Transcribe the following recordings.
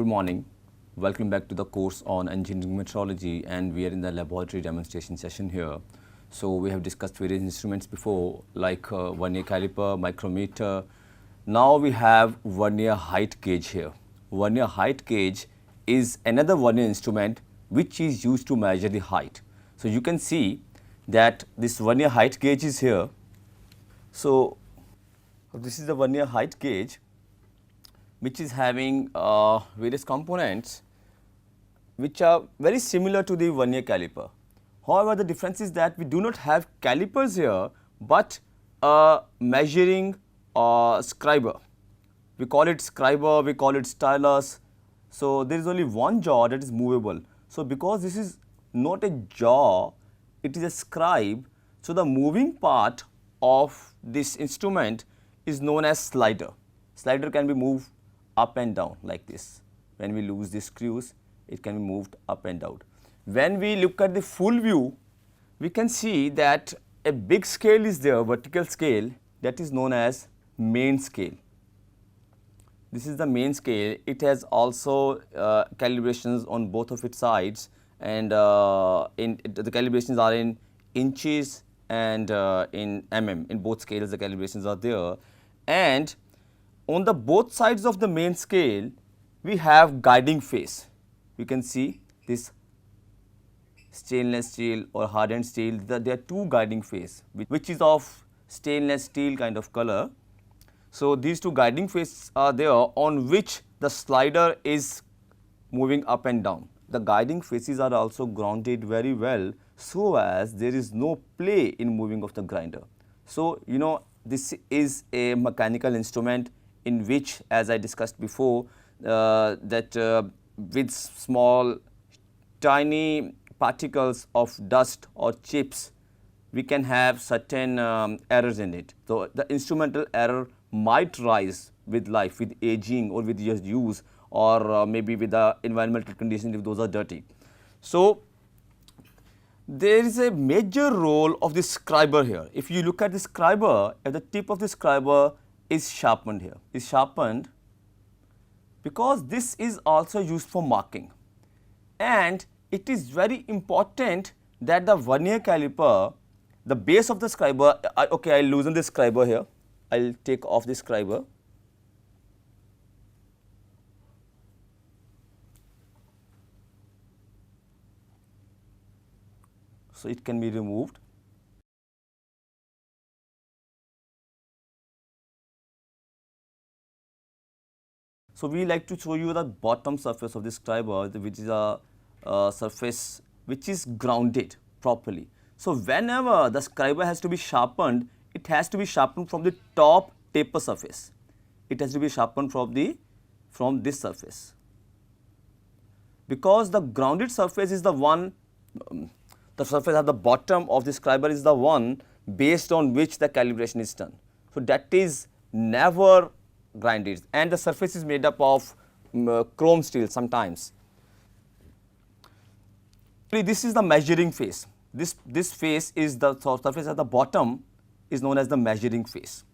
Good morning. Welcome back to the course on engineering metrology, and we are in the laboratory demonstration session here. So we have discussed various instruments before, like Vernier caliper, micrometer. Now we have Vernier height gauge here. Vernier height gauge is another Vernier instrument which is used to measure the height. So you can see that this Vernier height gauge is here. So this is the Vernier height gauge, which is having various components which are very similar to the Vernier caliper. However, the difference is that we do not have calipers here, but a measuring scriber. We call it scriber, we call it stylus. So there is only one jaw that is movable. So because this is not a jaw, it is a scribe. So the moving part of this instrument is known as slider. Slider can be moved up and down like this. When we lose the screws, it can be moved up and down. When we look at the full view, we can see that a big scale is there, vertical scale, that is known as main scale. This is the main scale. It has also calibrations on both of its sides, and the calibrations are in inches and in mm. In both scales the calibrations are there, and on the both sides of the main scale we have guiding face. You can see this stainless steel or hardened steel, there are two guiding face which is of stainless steel kind of color. So these two guiding faces are there on which the slider is moving up and down. The guiding faces are also grounded very well, so as there is no play in moving of the grinder. So you know, this is a mechanical instrument in which, as I discussed before, with small tiny particles of dust or chips, we can have certain errors in it. So the instrumental error might rise with life, with aging, or with just use, or maybe with the environmental conditions if those are dirty. So there is a major role of the scriber here. If you look at the scriber, at the tip of the scriber is sharpened here, is sharpened because this is also used for marking. And it is very important that the Vernier caliper, the base of the scriber, okay, I will loosen the scriber here, I will take off the scriber. So it can be removed. So we like to show you the bottom surface of the scriber, which is a surface which is grounded properly. So whenever the scriber has to be sharpened, it has to be sharpened from the top taper surface. It has to be sharpened from this surface, because the grounded surface is the one, the surface at the bottom of the scriber is the one based on which the calibration is done. So that is never grinded, and the surface is made up of chrome steel sometimes. This is the measuring face. This face is the surface at the bottom is known as the measuring face.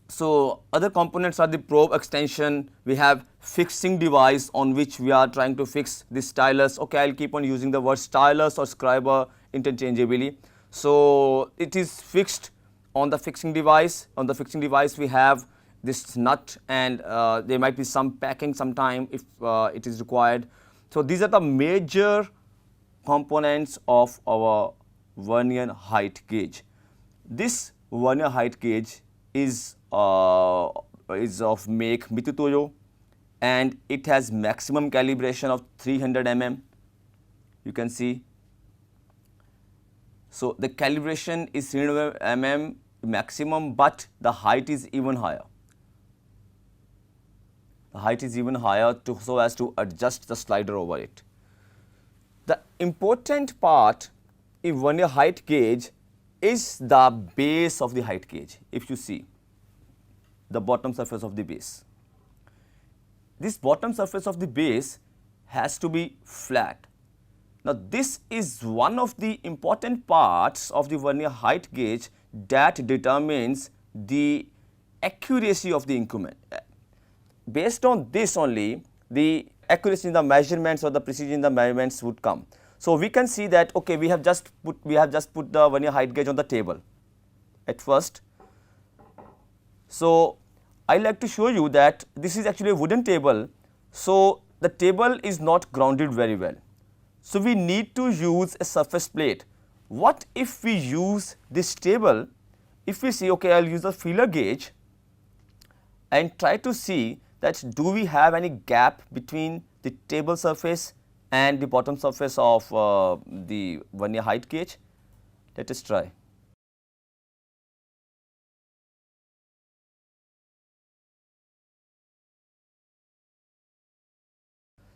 So other components are the probe extension. We have fixing device on which we are trying to fix the stylus. Okay, I will keep on using the word stylus or scriber interchangeably. So it is fixed on the fixing device. On the fixing device we have this nut, and there might be some packing sometime if it is required. So these are the major components of our Vernier height gauge. This Vernier height gauge is of make Mitutoyo, and it has maximum calibration of 300 mm. You can see. So the calibration is 300 mm maximum, but the height is even higher. The height is even higher so as to adjust the slider over it. The important part in Vernier height gauge is the base of the height gauge. If you see the bottom surface of the base, this bottom surface of the base has to be flat. Now this is one of the important parts of the Vernier height gauge that determines the accuracy of the increment. Based on this only, the accuracy in the measurements or the precision in the measurements would come. So we can see that okay, we have just put the vernier height gauge on the table at first. So I like to show you that this is actually a wooden table. So the table is not grounded very well. So we need to use a surface plate. What if we use this table? If we see okay, I will use a feeler gauge and try to see that do we have any gap between the table surface and the bottom surface of the vernier height gauge. Let us try.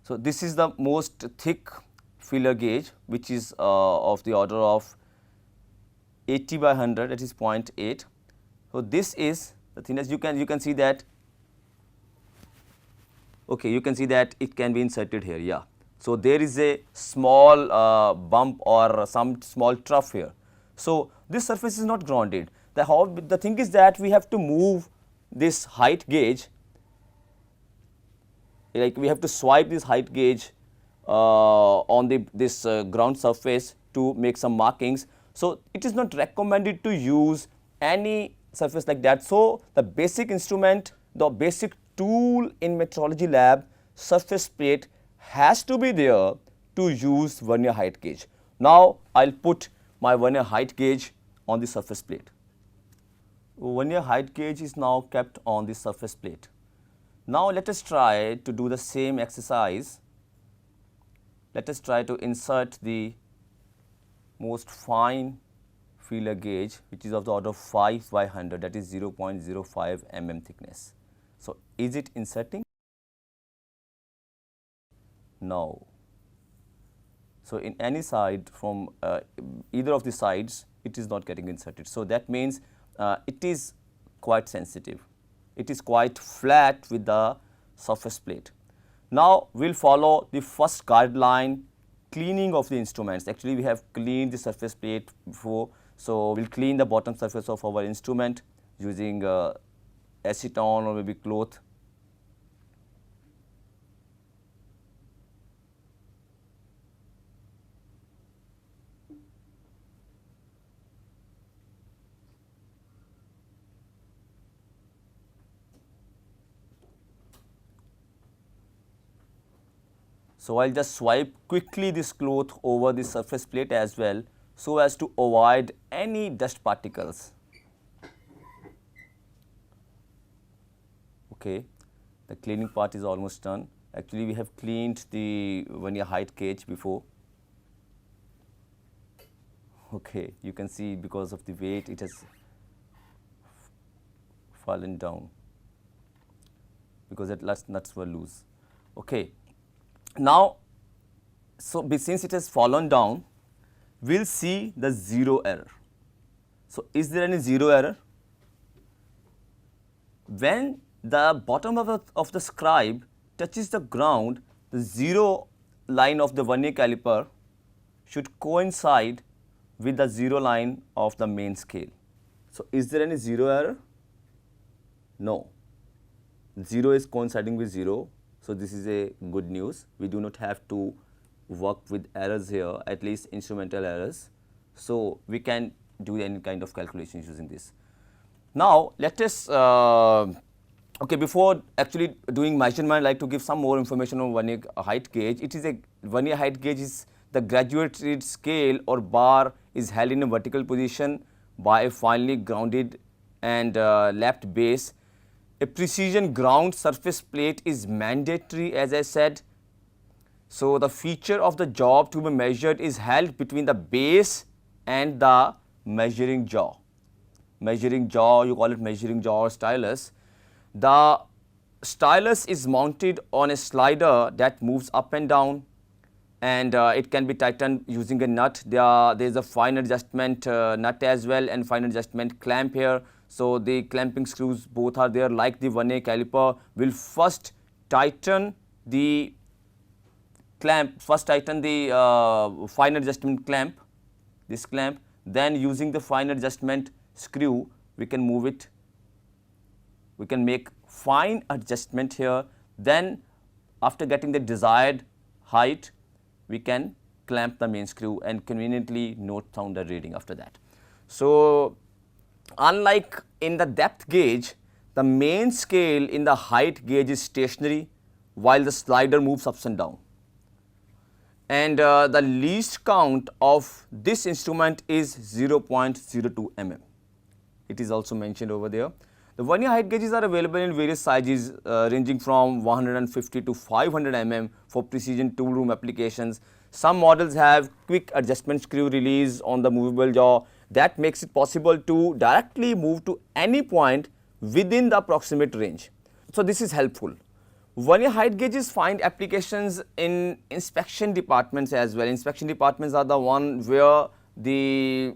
So this is the most thick feeler gauge, which is of the order of 80 by 100, that is 0.8. So this is the thinness. You can see that. Okay, you can see that it can be inserted here. Yeah. So there is a small bump or some small trough here. So this surface is not grounded. The thing is that we have to move this height gauge. Like we have to swipe this height gauge on this ground surface to make some markings. So it is not recommended to use any surface like that. So the basic instrument, the basic tool in metrology lab, surface plate, has to be there to use vernier height gauge. Now I will put my vernier height gauge on the surface plate. Vernier height gauge is now kept on the surface plate. Now let us try to do the same exercise. Let us try to insert the most fine feeler gauge, which is of the order of 5 by 100, that is 0.05 mm thickness. So is it inserting? No. So in any side from either of the sides, it is not getting inserted. So that means it is quite sensitive. It is quite flat with the surface plate. Now we will follow the first guideline, cleaning of the instruments. Actually we have cleaned the surface plate before. So we will clean the bottom surface of our instrument using acetone or maybe cloth. So I will just swipe quickly this cloth over the surface plate as well, so as to avoid any dust particles. Okay, the cleaning part is almost done. Actually we have cleaned the vernier height gauge before. Okay, you can see because of the weight it has fallen down because the last nuts were loose. Okay. Now, so since it has fallen down, we will see the zero error. So is there any zero error? When the bottom of the scribe touches the ground, the zero line of the vernier caliper should coincide with the zero line of the main scale. So is there any zero error? No. 0 is coinciding with 0. So this is a good news. We do not have to work with errors here, at least instrumental errors. So we can do any kind of calculations using this. Now let us, okay, before actually doing measurement, I like to give some more information on vernier height gauge. It is a vernier height gauge is the graduated scale or bar is held in a vertical position by a finely grounded and lapped base. A precision ground surface plate is mandatory, as I said. So the feature of the job to be measured is held between the base and the measuring jaw. Measuring jaw, you call it measuring jaw or stylus. The stylus is mounted on a slider that moves up and down, and it can be tightened using a nut. There is a fine adjustment nut as well and fine adjustment clamp here. So the clamping screws both are there. Like the vernier caliper, will first tighten the clamp, fine adjustment clamp, this clamp, then using the fine adjustment screw we can move it, we can make fine adjustment here, then after getting the desired height, we can clamp the main screw and conveniently note down the reading after that. So, unlike in the depth gauge, the main scale in the height gauge is stationary while the slider moves up and down. And the least count of this instrument is 0.02 mm. It is also mentioned over there. The vernier height gauges are available in various sizes ranging from 150 to 500 mm for precision tool room applications. Some models have quick adjustment screw release on the movable jaw that makes it possible to directly move to any point within the approximate range. So, this is helpful. Vernier height gauges find applications in inspection departments as well. Inspection departments are the one where the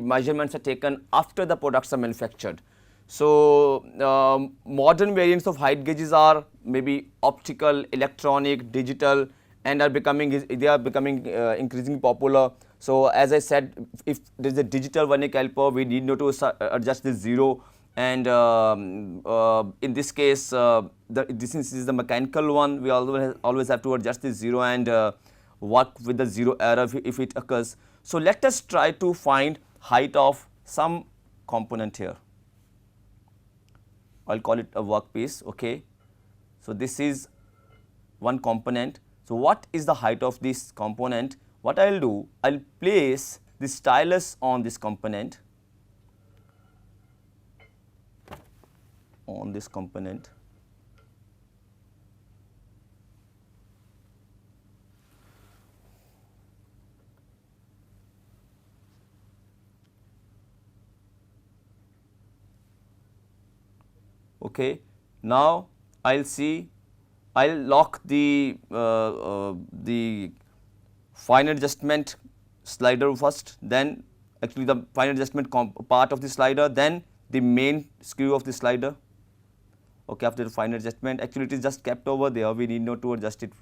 measurements are taken after the products are manufactured. So, modern variants of height gauges are maybe optical, electronic, digital, and are becoming increasingly popular. So, as I said, if there is a digital vernier caliper, we need not to adjust this 0, and in this case, this is the mechanical one. We always have to adjust this 0 and work with the 0 error if it occurs. So, let us try to find height of some component here. I will call it a workpiece. Okay. So, this is one component. So, what is the height of this component? What I will do, I will place the stylus on this component, Okay. Now, I will see, I will lock the fine adjustment slider first, then actually the fine adjustment part of the slider, then the main screw of the slider. Okay, after the fine adjustment, actually it is just kept over there, we need not to adjust it.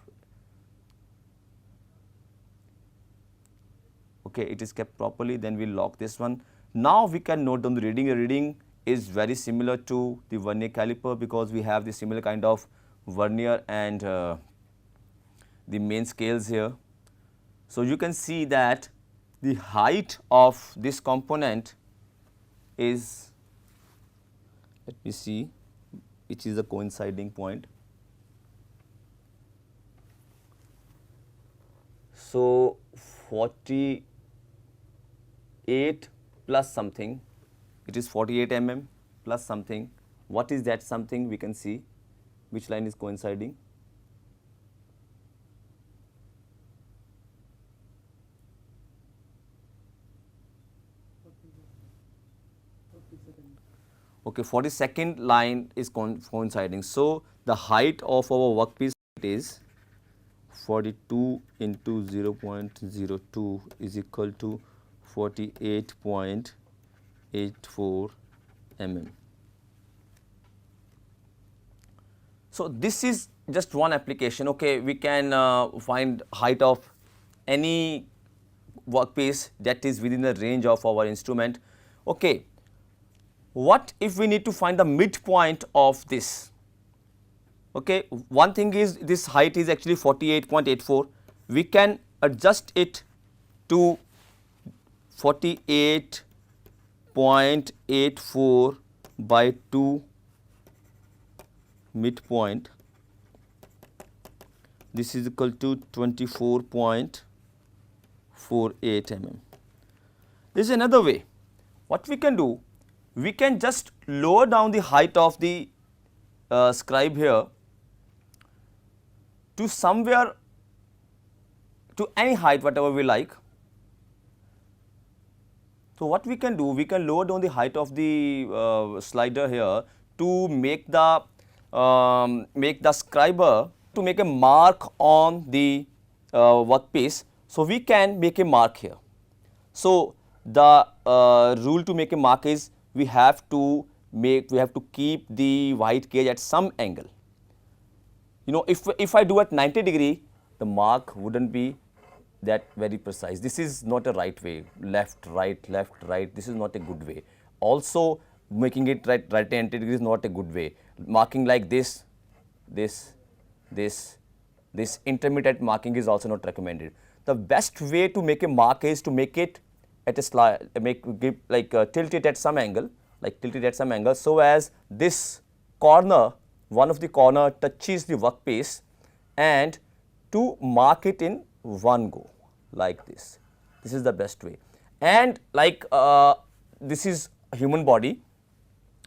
Okay, it is kept properly, then we will lock this one. Now, we can note down the reading. The reading is very similar to the vernier caliper because we have the similar kind of vernier and the main scales here. So, you can see that the height of this component is, let me see which is the coinciding point. So, 48 plus something, it is 48 mm plus something. What is that something? We can see which line is coinciding. Okay, 42nd line is coinciding. So, the height of our workpiece is 42 into 0.02 is equal to 48.84 mm. So, this is just one application. Okay, we can find height of any workpiece that is within the range of our instrument. Okay, what if we need to find the midpoint of this? Okay, one thing is this height is actually 48.84. We can adjust it to 48.84 by 2 midpoint. This is equal to 24.48 mm. This is another way. What we can do, we can just lower down the height of the scribe here to somewhere, to any height whatever we like. So, what we can do, we can lower down the height of the slider here to make the scriber to make a mark on the workpiece. So, we can make a mark here. So, the rule to make a mark is we have to keep the white gauge at some angle. You know, if I do at 90 degree, the mark wouldn't be that very precise. This is not a right way, left, right, this is not a good way. Also, making it right 90 degrees is not a good way. Marking like this, this intermediate marking is also not recommended. The best way to make a mark is to make it at a tilt it at some angle, so as this corner, one of the corner touches the workpiece, and to mark it in one go like this. This is the best way. And this is human body.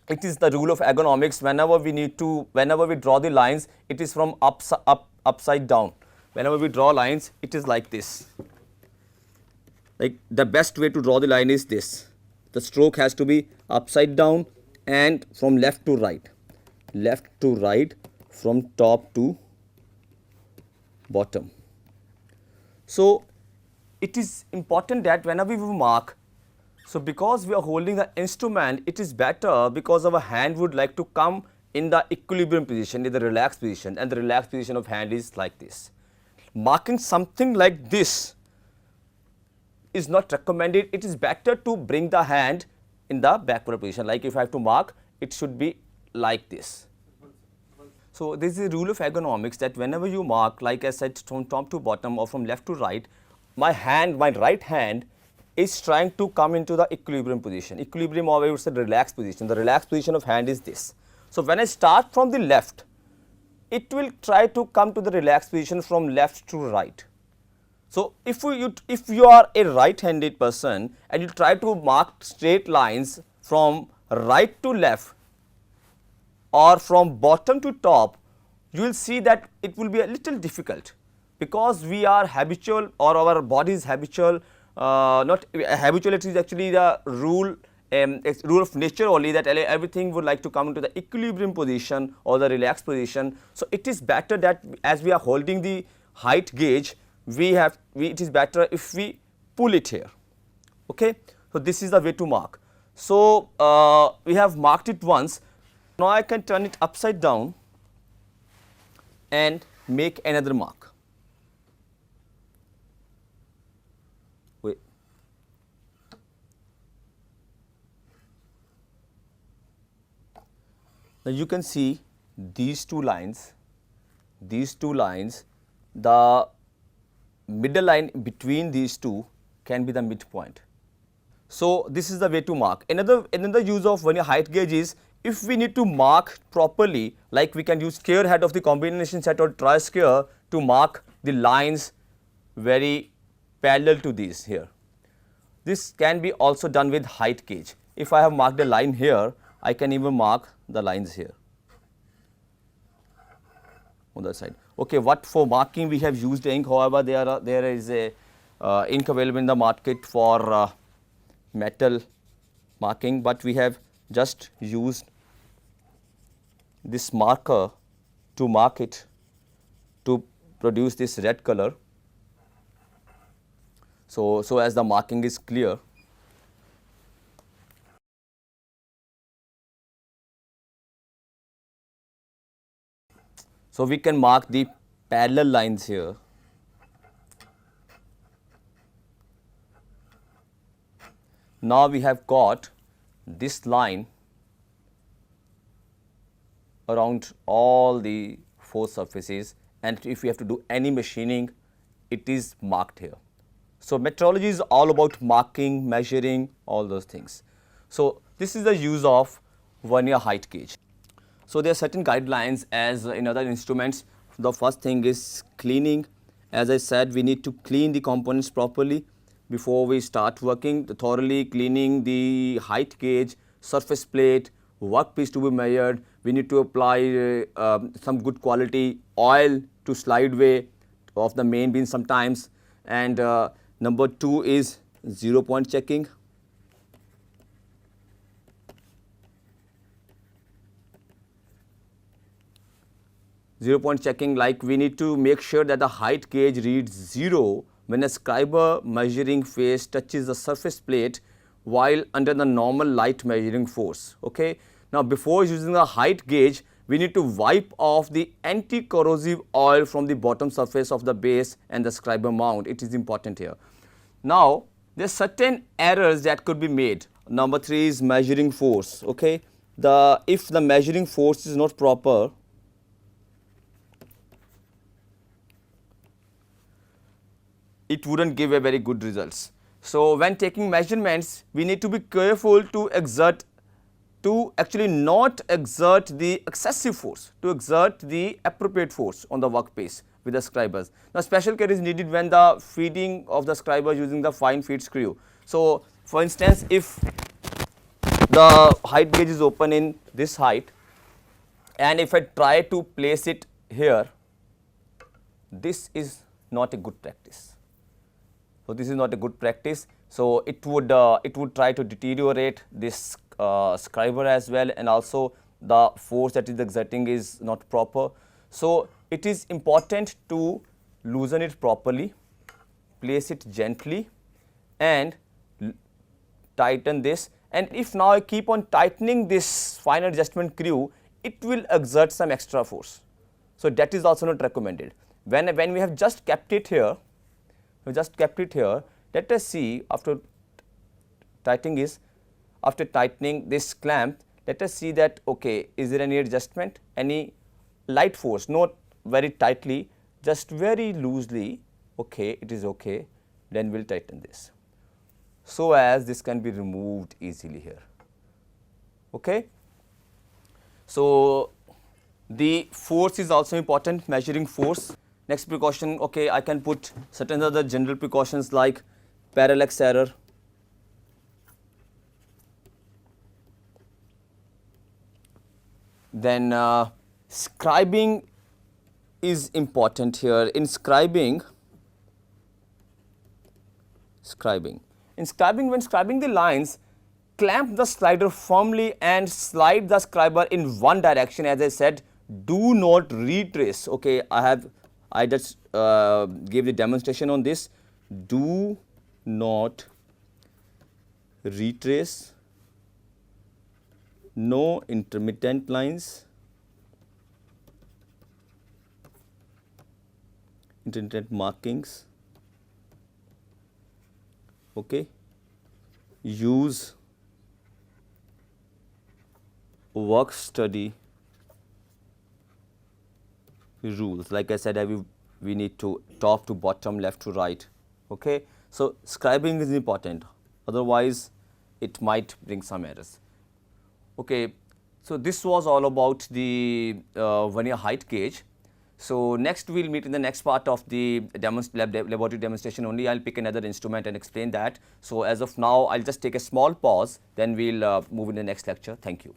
It is the rule of ergonomics. Whenever we draw the lines, it is from upside down. Whenever we draw lines, it is like this. Like the best way to draw the line is this. The stroke has to be upside down and from left to right, from top to bottom. So it is important that whenever we mark, so because we are holding the instrument, it is better because our hand would like to come in the equilibrium position, in the relaxed position, and the relaxed position of hand is like this. Marking something like this is not recommended. It is better to bring the hand in the backward position. Like if I have to mark, it should be like this. So this is a rule of ergonomics that whenever you mark, like I said, from top to bottom or from left to right, my right hand is trying to come into the equilibrium position. Equilibrium, or I would say relaxed position. The relaxed position of hand is this. So when I start from the left, it will try to come to the relaxed position from left to right. So if you are a right-handed person and you try to mark straight lines from right to left or from bottom to top, you will see that it will be a little difficult, because we are habitual, or our body is habitual. Not habitual, it is actually the rule of nature only, that everything would like to come into the equilibrium position or the relaxed position. So it is better that as we are holding the height gauge, it is better if we pull it here. Okay, so this is the way to mark. So we have marked it once. Now I can turn it upside down and make another mark. Now you can see these two lines, the middle line between these two can be the midpoint. So this is the way to mark. Another use of vernier height gauge is, if we need to mark properly, like we can use square head of the combination set or tri-square to mark the lines very parallel to these here. This can be also done with height gauge. If I have marked a line here, I can even mark the lines here on the side. Okay, what for marking we have used ink. However, there is a ink available in the market for metal marking, but we have just used this marker to mark it, to produce this red color. So as the marking is clear. So we can mark the parallel lines here. Now we have got this line around all the four surfaces, and if we have to do any machining, it is marked here. So metrology is all about marking, measuring, all those things. So this is the use of vernier height gauge. So there are certain guidelines as in other instruments. The first thing is cleaning. As I said, we need to clean the components properly before we start working, thoroughly cleaning the height gauge, surface plate, workpiece to be measured. We need to apply some good quality oil to slide way of the main beam sometimes. And number 2 is 0 point checking. Zero-point checking, like we need to make sure that the height gauge reads 0 when a scriber measuring face touches the surface plate while under the normal light measuring force. Okay. Now before using the height gauge, we need to wipe off the anti-corrosive oil from the bottom surface of the base and the scriber mount. It is important here. Now there are certain errors that could be made. Number 3 is measuring force. Okay. If the measuring force is not proper, it wouldn't give a very good results. So when taking measurements, we need to be careful to actually not exert the excessive force, to exert the appropriate force on the workpiece with the scribers. Now special care is needed when the feeding of the scriber using the fine feed screw. So for instance, if the height gauge is open in this height, and if I try to place it here, this is not a good practice. So this is not a good practice. So it would try to deteriorate this scriber as well, and also the force that is exerting is not proper. So it is important to loosen it properly, place it gently, and tighten this. And if now I keep on tightening this fine adjustment screw, it will exert some extra force. So that is also not recommended. When we have just kept it here, let us see after tightening this clamp, let us see that, okay, is there any adjustment, any light force, not very tightly, just very loosely, okay, it is okay, then we will tighten this, so as this can be removed easily here, okay. So the force is also important, measuring force. Next precaution, okay, I can put certain other general precautions like parallax error, then scribing is important here. In scribing, when scribing the lines, clamp the slider firmly and slide the scriber in one direction. As I said, do not retrace. Okay, I just gave the demonstration on this. Do not retrace, no intermittent lines, intermittent markings, okay. Use work study rules. Like I said, we need to top to bottom, left to right, okay. So scribing is important, otherwise it might bring some errors, okay. So this was all about the vernier height gauge. So next we will meet in the next part of the laboratory demonstration only. I will pick another instrument and explain that. So as of now, I will just take a small pause, then we will move in the next lecture. Thank you.